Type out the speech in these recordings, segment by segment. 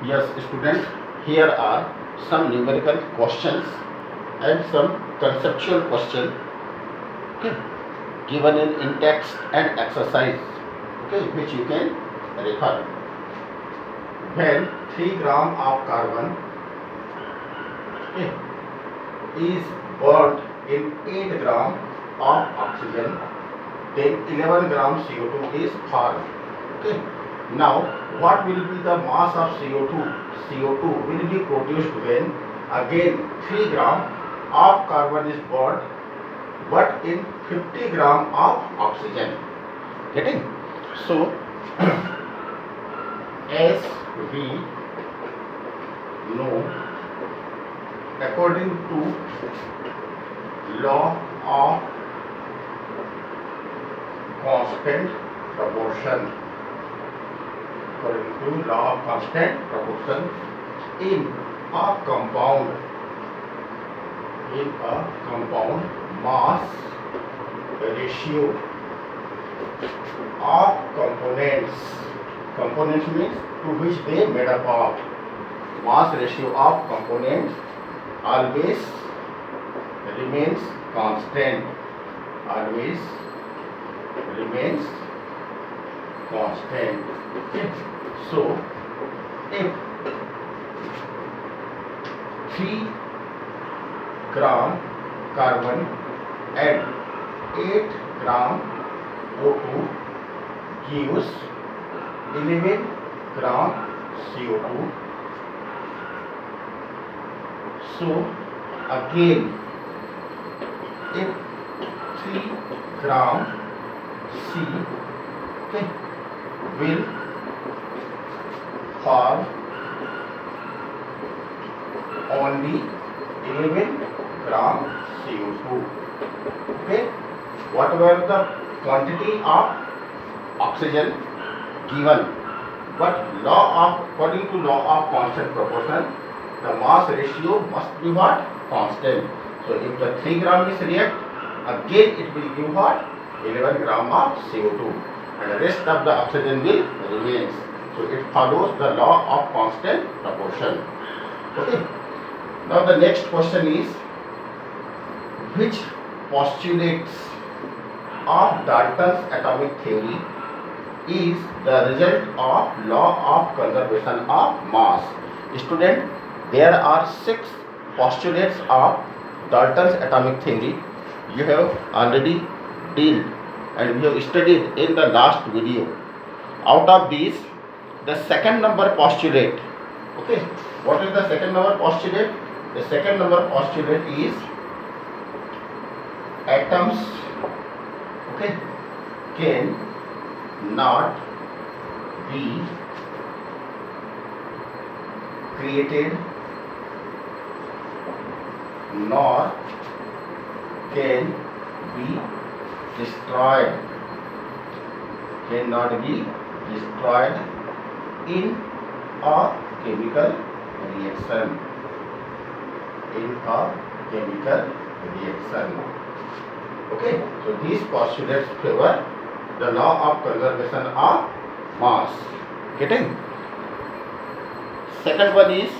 Yes, student, here are some numerical questions and some conceptual questions, okay, given in text and exercise, okay, which you can refer. When 3 gram of carbon, okay, is burnt in 8 gram of oxygen, then 11 gram CO2 is formed. Okay. Now, what will be the mass of CO2? CO2 will be produced when again 3 gram of carbon is burnt, but in 50 gram of oxygen. Getting? So, as we know, according to law of constant proportion, according to law of constant proportion, in a compound, mass ratio of components means to which they made up of, mass ratio of components always remains constant, always remains constant. Okay. So, if 3 gram carbon and 8 gram O2 gives 11 gram CO2. So, again, if 3 gram C, okay, will form only 11 gram CO2. Okay, whatever the quantity of oxygen given, but according to law of constant proportion, the mass ratio must be what? Constant. So if the 3 gram is react, again it will give what? 11 gram of CO2, and the rest of the oxygen will remains. So it follows the law of constant proportion. Okay. Now the next question is, which postulates of Dalton's atomic theory is the result of law of conservation of mass? Student, there are 6 postulates of Dalton's atomic theory. You have already dealt and we have studied in the last video. Out of these, the second number postulate, okay, what is the second number postulate? The second number postulate is atoms, okay, can not be created nor can be destroyed, cannot be destroyed in a chemical reaction, in a chemical reaction. Okay, so these postulates favor the law of conservation of mass. Getting? Second one is,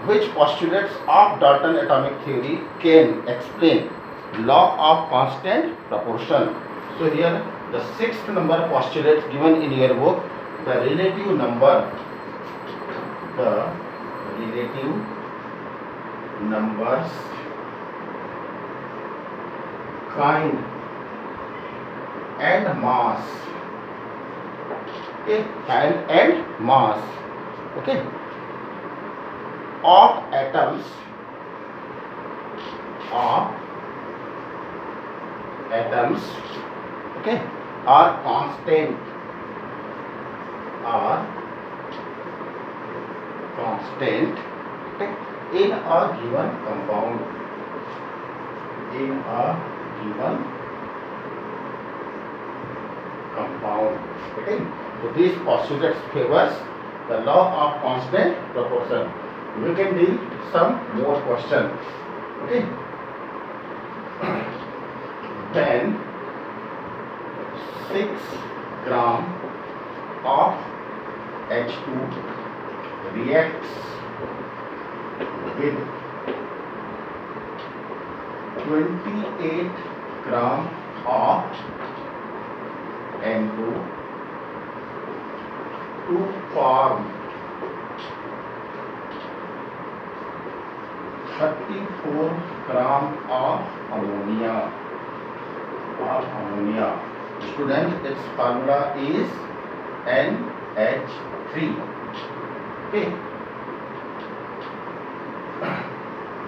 which postulates of Dalton atomic theory can explain law of constant proportion? So here the 6th number postulate given in your book, the relative number, the relative numbers, kind and mass, okay, kind and mass, okay, of atoms okay, are constant, okay, in a given compound, in a given compound. Okay, so these postulates favors the law of constant proportion. We can deal some more question. Okay, then 6 gram of H2 reacts with 28 gram of N2 to form 34 gram of ammonia. Student, its formula is NH3. Okay.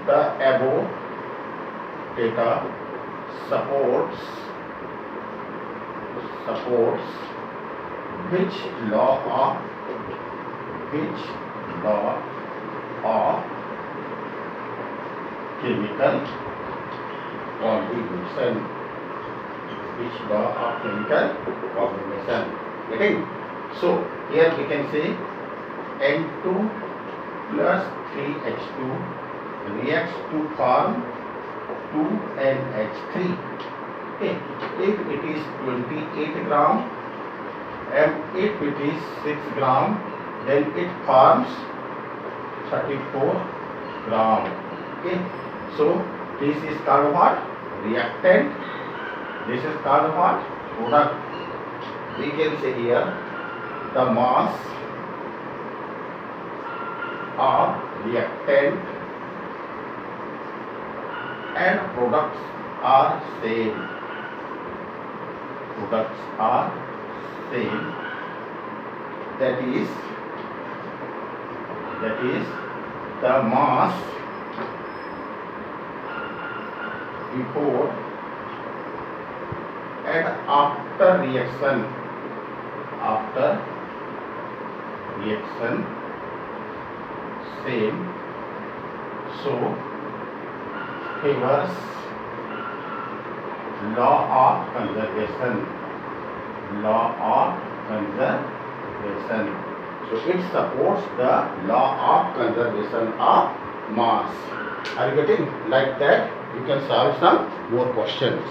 The above data supports which law of chemical combination? Which law of chemical combination? Getting? So here we can say N2 plus 3H2 reacts to form 2NH3. Okay. If it is 28 gram and if it is 6 gram, then it forms 34 gram. Okay. So this is called what? Reactant. This is called what? Product. We can say here the mass of reactant and products are same. That is the mass before and after reaction. Same. So favors law of conservation. So it supports the law of conservation of mass. Are you getting? Like that you can solve some more questions.